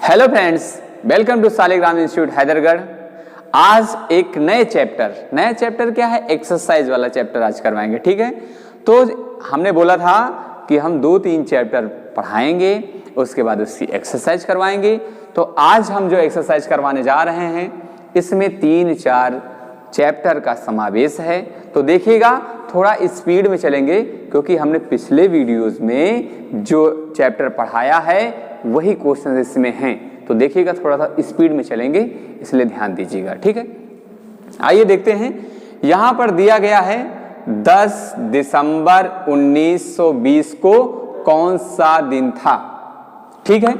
Hello friends, welcome to Saligram institute Haidergarh. आज एक नया चैप्टर क्या है, एक्सरसाइज वाला चैप्टर आज करवाएंगे। ठीक है, तो हमने बोला था कि हम 2-3 चैप्टर पढ़ाएंगे, उसके बाद उसकी एक्सरसाइज करवाएंगे। तो आज हम जो एक्सरसाइज करवाने जा रहे हैं इसमें 3-4 चैप्टर का समावेश है। तो देखिएगा, थोड़ा स्पीड में चलेंगे क्योंकि हमने पिछले वीडियोस में जो चैप्टर पढ़ाया है वही क्वेश्चन इसमें हैं। तो देखिएगा, थोड़ा सा स्पीड में चलेंगे, इसलिए ध्यान दीजिएगा। ठीक है, आइए देखते हैं। यहां पर दिया गया है 10 दिसंबर 1920 को कौन सा दिन था। ठीक है,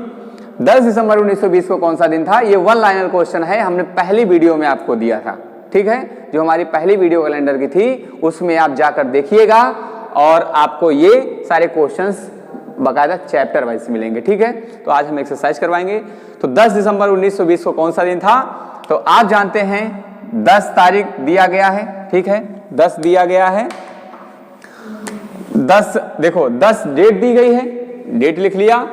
10 दिसंबर 1920 को कौन सा दिन था। ये 1 लाइनर क्वेश्चन है, हमने पहली वीडियो में आपको दिया था। ठीक है, जो हमारी पहली वीडियो कैलेंडर की थी उसमें आप जाकर देखिएगा और आपको ये सारे क्वेश्चंस बाकायदा चैप्टर वाइज मिलेंगे। ठीक है, तो आज हम एक्सरसाइज करवाएंगे। तो 10 दिसंबर 1920 को कौन सा दिन था, तो आप जानते हैं 10 तारीख दिया गया है। ठीक है, 10 दिया गया है। 10 देखो, 10 डेट दी गई है, डेट लिख लिया।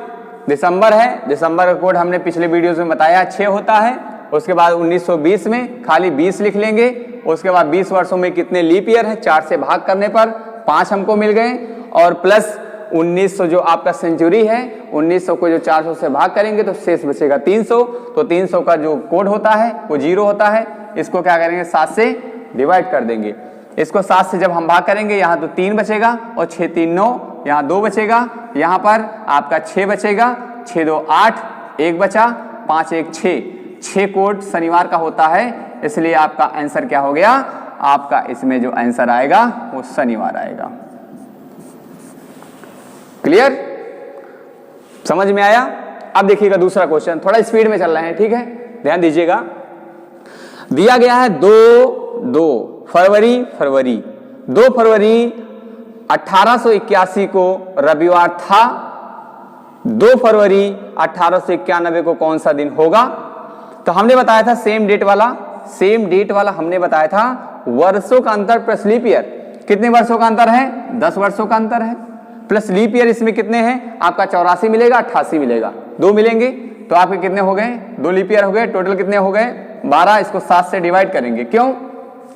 दिसंबर है, दिसंबर का कोड हमने पिछले वीडियोस में बताया 6 होता है। उसके बाद 1920 में खाली 20 लिख लेंगे। उसके बाद 20 वर्षों में कितने लीप ईयर है, 4 से भाग करने पर 5 हमको मिल गए, और प्लस 1900 जो आपका सेंचुरी है, 1900 को जो 400 से भाग करेंगे तो शेष बचेगा 300। तो 300 का जो कोड होता है वो 0 होता है। इसको क्या करेंगे, 7 से डिवाइड कर देंगे। इसको 7 से जब हम भाग करेंगे यहाँ तो 3 बचेगा, और 6 3 9, यहाँ 2 बचेगा, यहाँ पर आपका 6 बचेगा, 6 2 8, 1 बचा, 5 1 6। 6 कोड शनिवार का होता है, इसलिए आपका आंसर क्या हो गया, आपका इसमें जो आंसर आएगा वो शनिवार आएगा। क्लियर, समझ में आया। अब देखिएगा दूसरा क्वेश्चन, थोड़ा स्पीड में चल रहे हैं। ठीक है, ध्यान दीजिएगा। दिया गया है 2 फरवरी 2 फरवरी 1881 को रविवार था। 2 फरवरी 1891 को कौन सा दिन होगा। तो हमने बताया था सेम डेट वाला हमने बताया था वर्षों का अंतर प्लस लीप ईयर। कितने वर्षों का अंतर है, 10 वर्षों का अंतर है, प्लस लीप ईयर इसमें कितने हैं, आपका 84 मिलेगा, 88 मिलेगा, 2 मिलेंगे। तो आपके कितने हो गए, 2 लीप ईयर हो गए। टोटल कितने हो गए, 12। इसको 7 से डिवाइड करेंगे, क्यों,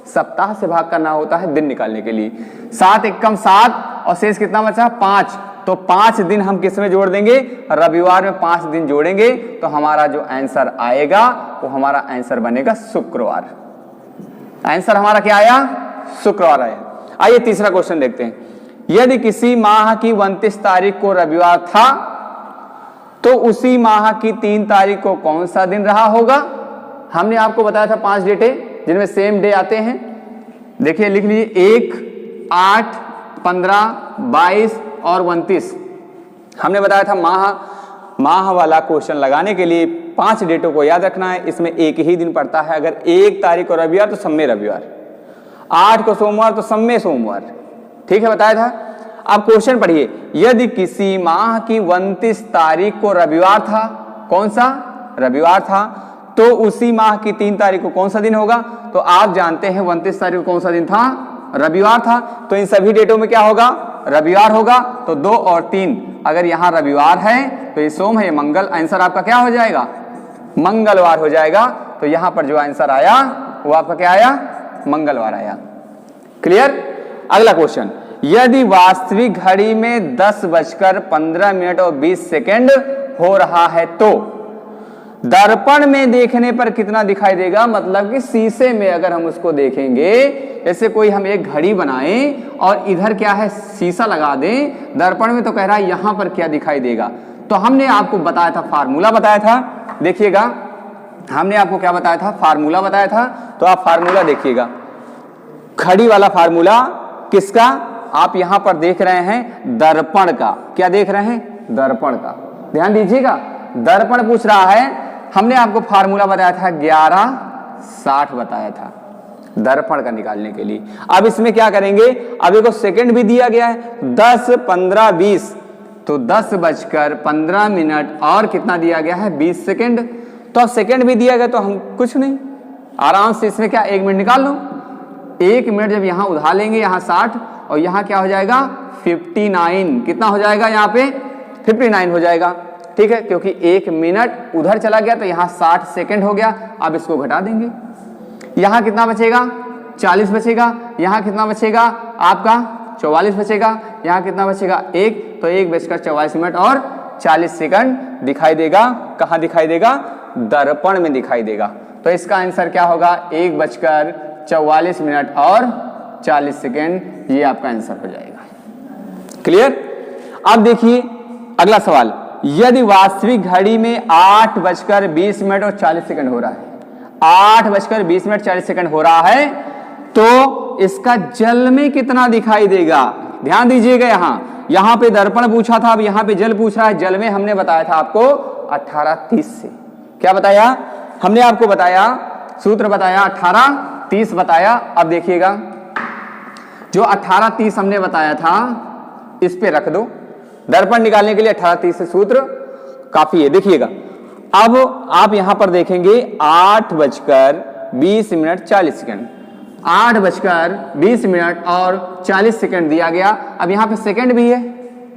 सप्ताह से भाग करना होता है दिन निकालने के लिए। 7 एकम 7, और शेष कितना बचा, 5। तो 5 दिन हम किस में जोड़ देंगे, रविवार में 5 दिन जोड़ेंगे, तो हमारा जो आंसर आएगा वो हमारा आंसर बनेगा शुक्रवार। आंसर हमारा क्या आया, शुक्रवार आया। आइए तीसरा क्वेश्चन देखते हैं। यदि किसी माह की 29 तारीख को रविवार था तो उसी माह की 3 तारीख को कौन सा दिन रहा होगा। हमने आपको बताया था 5 डेटें जिनमें सेम डे आते हैं। देखिए, लिख लीजिए 1, 8, 15, 22 और 29। हमने बताया था माह वाला क्वेश्चन लगाने के लिए 5 डेटों को याद रखना है। इसमें एक ही दिन पड़ता है। अगर 1 तारीख को रविवार तो सब में रविवार, 8 को सोमवार तो सब में सोमवार। ठीक है, बताया था। अब क्वेश्चन पढ़िए। यदि किसी माह की 29 तारीख को रविवार था, कौन सा रविवार था, तो उसी माह की 3 तारीख को कौन सा दिन होगा। तो आप जानते हैं 29 तारीख को कौन सा दिन था, रविवार था। तो इन सभी डेटों में क्या होगा, रविवार होगा। तो 2 और 3, अगर यहाँ रविवार है तो ये सोम है, ये मंगल। आंसर आपका क्या हो जाएगा, मंगलवार हो जाएगा। तो यहाँ पर जो आंसर आया वो आपका क्या आया, मंगलवार आया। क्लियर। अगला क्वेश्चन, यदि वास्तविक घड़ी में 10:15 और 20 सेकेंड हो रहा है तो दर्पण में देखने पर कितना दिखाई देगा। मतलब कि शीशे में अगर हम उसको देखेंगे, जैसे कोई हम एक घड़ी बनाएं और इधर क्या है, शीशा लगा दें दर्पण में, तो कह रहा है यहां पर क्या दिखाई देगा। तो हमने आपको बताया था, फार्मूला बताया था। देखिएगा, हमने आपको क्या बताया था, फार्मूला बताया था। तो आप फार्मूला देखिएगा, घड़ी वाला फार्मूला किसका, आप यहां पर देख रहे हैं दर्पण का। क्या देख रहे हैं, दर्पण का। ध्यान दीजिएगा, दर्पण पूछ रहा है। हमने आपको फार्मूला बताया था 1160 बताया था दर्पण का निकालने के लिए। अब इसमें क्या करेंगे, अब देखो सेकंड भी दिया गया है 10, 15, 20। तो 10:15 और कितना दिया गया है, 20 सेकंड। तो अब सेकंड भी दिया गया तो हम कुछ नहीं, आराम से इसमें क्या 1 मिनट निकाल लो। 1 मिनट जब यहां उधार लेंगे, यहां 60 और यहां क्या हो जाएगा 59। कितना हो जाएगा, यहाँ पे 59 हो जाएगा। ठीक है, क्योंकि 1 मिनट उधर चला गया तो यहाँ 60 सेकंड हो गया। अब इसको घटा देंगे, यहाँ कितना बचेगा 40 बचेगा, यहाँ कितना बचेगा आपका 44 बचेगा, यहाँ कितना बचेगा 1, तो 1:44 और 40 सेकंड दिखाई देगा। कहाँ दिखाई देगा? दर्पण में दिखाई देगा। तो इसका आंसर क्या होगा? 1:44 और 40 सेकंड, ये आपका आंसर हो जाएगा। क्लियर? अब देखिए अगला सवाल, यदि वास्तविक घड़ी में 8:20 और 40 सेकंड हो रहा है, 8:20 40 सेकंड हो रहा है, तो इसका जल में कितना दिखाई देगा? ध्यान दीजिएगा, यहां पे दर्पण पूछा था, अब यहां पे जल पूछ रहा है। जल में हमने बताया था आपको 18:30 से, क्या बताया हमने आपको? बताया सूत्र बताया 18:30 बताया। अब देखिएगा जो 18:30 हमने बताया था इस पे रख दो, दर्पण निकालने के लिए 18:30 से सूत्र काफी है। देखिएगा अब आप यहां पर देखेंगे 8:20 40 सेकंड, 8:20 और 40 सेकंड दिया गया। अब यहाँ पे सेकंड भी है,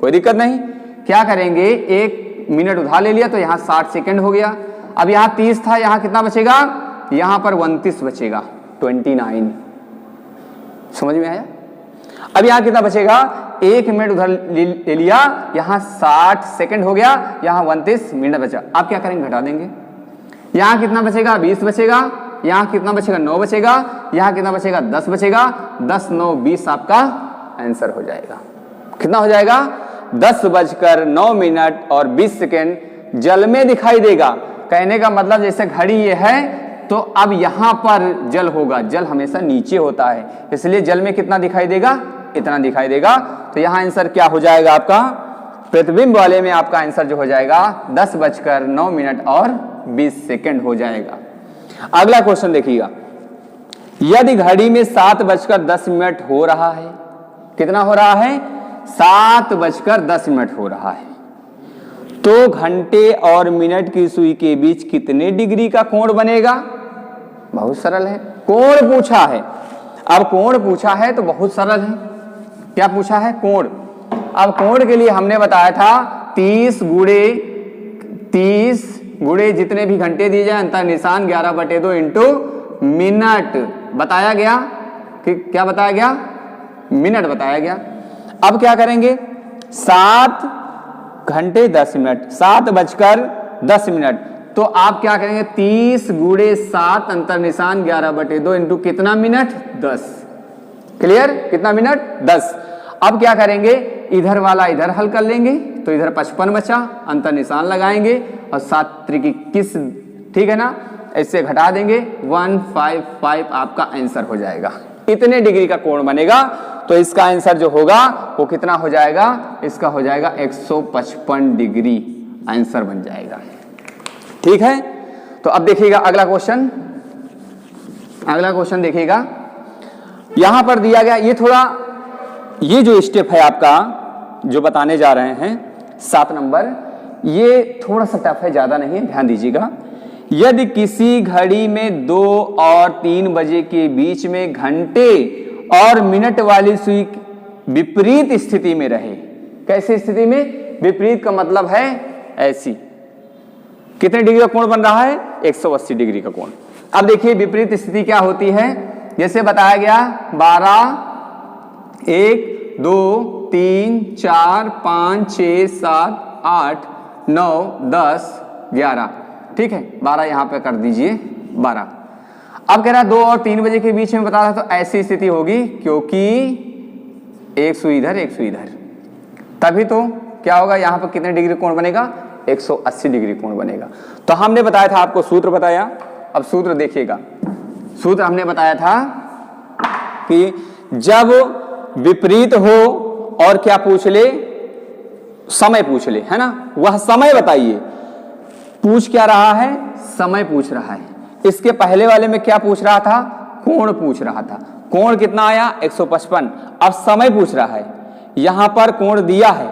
कोई दिक्कत नहीं। क्या करेंगे, 1 मिनट उधार ले लिया तो यहाँ 60 सेकंड हो गया। अब यहाँ 30 था, यहाँ कितना बचेगा? यहाँ पर 29 बचेगा, 29। समझ में आया? अब यहाँ कितना बचेगा? 1 मिनट उधर ले लिया, यहाँ 60 सेकंड हो गया, यहाँ 29 मिनट बचा। आप क्या करेंगे? घटा देंगे। यहाँ कितना बचेगा? 20 बचेगा, यहाँ कितना बचेगा? 9 बचेगा, यहाँ कितना बचेगा? 10 बचेगा। 10 9 20 आपका आंसर हो जाएगा। कितना हो जाएगा? 10:09 और 20 सेकेंड जल में दिखाई देगा। कहने का मतलब जैसे घड़ी ये है तो अब यहां पर जल होगा, जल हमेशा नीचे होता है, इसलिए जल में कितना दिखाई देगा? इतना दिखाई देगा। तो यहां आंसर क्या हो जाएगा आपका? प्रतिबिंब वाले में आपका आंसर जो हो जाएगा 10:09 और 20 सेकेंड हो जाएगा। अगला क्वेश्चन देखिएगा, यदि घड़ी में 7:10 हो रहा है, कितना हो रहा है? 7:10 हो रहा है, तो घंटे और मिनट की सुई के बीच कितने डिग्री का कोण बनेगा? बहुत सरल है, कोण पूछा है। अब कोण पूछा है तो बहुत सरल है। क्या पूछा है? कोण। अब कोण के लिए हमने बताया था 30 गुणे जितने भी घंटे दिए जाए अंतर निशान 11/2 इंटू मिनट बताया गया कि क्या बताया गया? मिनट बताया गया। अब क्या करेंगे? 7 घंटे 10 मिनट, 7:10, तो आप क्या करेंगे? 30 गुणे 7 अंतर निशान 11/2 इंटू कितना मिनट? 10। क्लियर? कितना मिनट? 10। अब क्या करेंगे? इधर वाला इधर हल कर लेंगे तो इधर 55 बचा, अंतर निशान लगाएंगे और 7 त्रिक 21, ठीक है ना, ऐसे घटा देंगे 155 आपका आंसर हो जाएगा। इतने डिग्री का कोण बनेगा। तो इसका आंसर जो होगा वो कितना हो जाएगा? इसका हो जाएगा 155 डिग्री आंसर बन जाएगा। ठीक है, तो अब देखिएगा अगला क्वेश्चन। अगला क्वेश्चन देखिएगा, यहां पर दिया गया ये जो स्टेप है आपका जो बताने जा रहे हैं 7 नंबर, ये थोड़ा सा टफ है, ज्यादा नहीं है, ध्यान दीजिएगा। यदि किसी घड़ी में 2 और 3 बजे के बीच में घंटे और मिनट वाली सुई विपरीत स्थिति में रहे, कैसी स्थिति में? विपरीत का मतलब है ऐसी। कितने डिग्री का कोण बन रहा है? 180 डिग्री का कोण। अब देखिए विपरीत स्थिति क्या होती है, जैसे बताया गया 12 1 2 3 4 5 6 7 8 9 10 11, ठीक है, 12 यहां पे कर दीजिए 12। अब कह रहा है 2 और 3 बजे के बीच में बता रहा, तो ऐसी स्थिति होगी क्योंकि एक सुई इधर एक सुई इधर, तभी तो क्या होगा? यहां पर कितने डिग्री कोण बनेगा? 180 डिग्री कोण बनेगा। तो हमने बताया था आपको, सूत्र बताया। अब सूत्र देखिएगा, सूत्र हमने बताया था कि जब विपरीत हो और क्या पूछ ले? समय पूछ ले, है ना, वह समय बताइए। पूछ क्या रहा है? समय पूछ रहा है। इसके पहले वाले में क्या पूछ रहा था? कोण पूछ रहा था। कोण कितना आया? 155। अब समय पूछ रहा है, यहां पर कोण दिया है,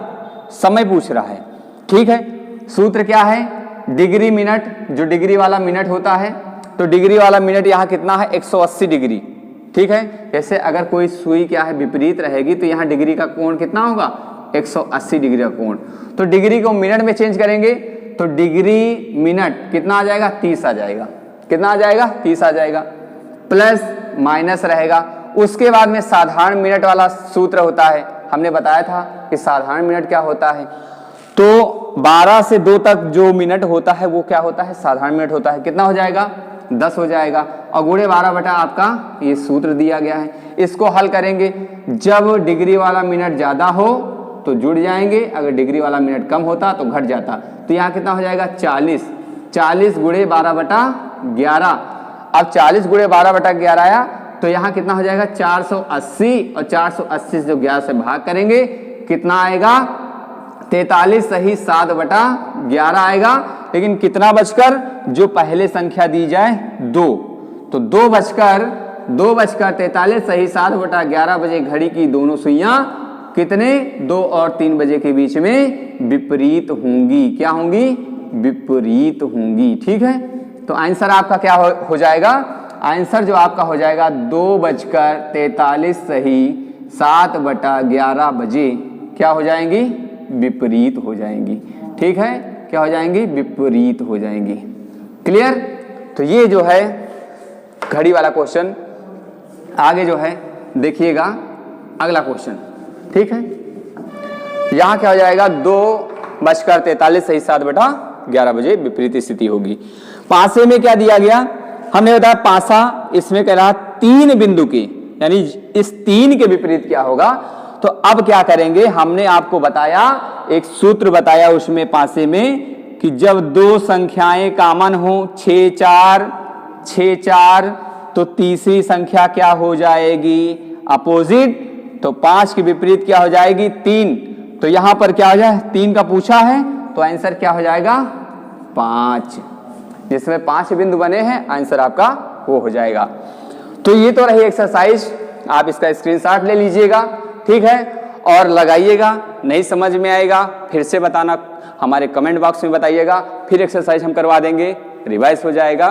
समय पूछ रहा है, ठीक है। सूत्र क्या है? डिग्री मिनट, जो डिग्री वाला मिनट होता है, तो डिग्री वाला मिनट यहां कितना है? 180 डिग्री, ठीक है। जैसे अगर कोई सुई क्या है विपरीत रहेगी तो यहाँ डिग्री का कोण कितना होगा? 180 डिग्री का कोण। तो डिग्री को मिनट में चेंज करेंगे तो डिग्री मिनट कितना आ जाएगा, 30 आ जाएगा। कितना आ जाएगा, 30 आ जाएगा। प्लस माइनस रहेगा। उसके बाद में साधारण मिनट वाला सूत्र होता है, हमने बताया था कि साधारण मिनट क्या होता है। तो 12 से 2 तक जो मिनट होता है वो क्या होता है, साधारण मिनट होता है। कितना हो जाएगा, 10 हो जाएगा। और गुणे 12 बटा आपका ये सूत्र दिया गया है। इसको हल करेंगे, जब डिग्री वाला मिनट ज्यादा हो तो जुड़ जाएंगे, अगर डिग्री वाला मिनट कम होता तो घट जाता। तो यहाँ कितना हो जाएगा, 40। 40 गुणे 12 बटा 11। अब 40 गुणे 12 बटा 11 आया तो यहाँ कितना हो जाएगा, 480। और 480 से जो 11 से भाग करेंगे कितना आएगा, 43 सही 7 बटा 11 आएगा। लेकिन कितना बचकर, जो पहले संख्या दी जाए 2, तो 2 बचकर 43 सही 7 बटा 11 बजे घड़ी की दोनों सुइयां कितने, 2 और 3 बजे के बीच में विपरीत होंगी। क्या होंगी, विपरीत होंगी। ठीक है, तो आंसर आपका क्या हो जाएगा, आंसर जो आपका हो जाएगा 2:43 सही 7 बटा 11 बजे क्या हो जाएंगी, विपरीत हो जाएंगी। ठीक है, क्या हो जाएंगी, विपरीत हो जाएंगी। क्लियर। तो ये जो है घड़ी वाला क्वेश्चन। आगे जो है देखिएगा अगला क्वेश्चन। ठीक है, यहां क्या हो जाएगा, 2:43 सही 7 बटा 11 बजे विपरीत स्थिति होगी। पासे में क्या दिया गया, हमने बताया पासा, इसमें कह रहा 3 बिंदु के, यानी इस 3 के विपरीत क्या होगा। तो अब क्या करेंगे, हमने आपको बताया, एक सूत्र बताया उसमें पासे में, कि जब 2 संख्याएं कॉमन हो, 6 4, तो तीसरी संख्या क्या हो जाएगी, अपोजिट। तो 5 के विपरीत क्या हो जाएगी, 3। तो यहां पर क्या हो जाए, 3 का पूछा है, तो आंसर क्या हो जाएगा, 5। जिसमें 5 बिंदु बने हैं, आंसर आपका वो हो जाएगा। तो ये तो रही एक्सरसाइज, आप इसका स्क्रीनशॉट ले लीजिएगा। ठीक है, और लगाइएगा। नहीं समझ में आएगा फिर से बताना, हमारे कमेंट बॉक्स में बताइएगा, फिर एक्सरसाइज हम करवा देंगे, रिवाइज हो जाएगा।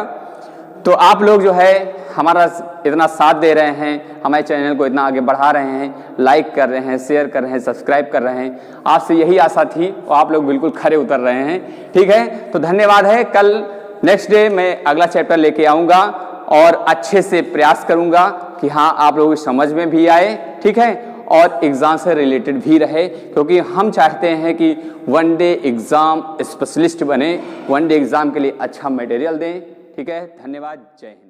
तो आप लोग जो है हमारा इतना साथ दे रहे हैं, हमारे चैनल को इतना आगे बढ़ा रहे हैं, लाइक कर रहे हैं, शेयर कर रहे हैं, सब्सक्राइब कर रहे हैं, आपसे यही आशा थी और आप लोग बिल्कुल खरे उतर रहे हैं। ठीक है, तो धन्यवाद है। कल नेक्स्ट डे मैं अगला चैप्टर लेके आऊँगा और अच्छे से प्रयास करूँगा कि हाँ आप लोगों की समझ में भी आए। ठीक है, और एग्जाम से रिलेटेड भी रहे, क्योंकि हम चाहते हैं कि वन डे एग्जाम स्पेशलिस्ट बने, वन डे एग्जाम के लिए अच्छा मटेरियल दें। ठीक है, धन्यवाद, जय हिंद।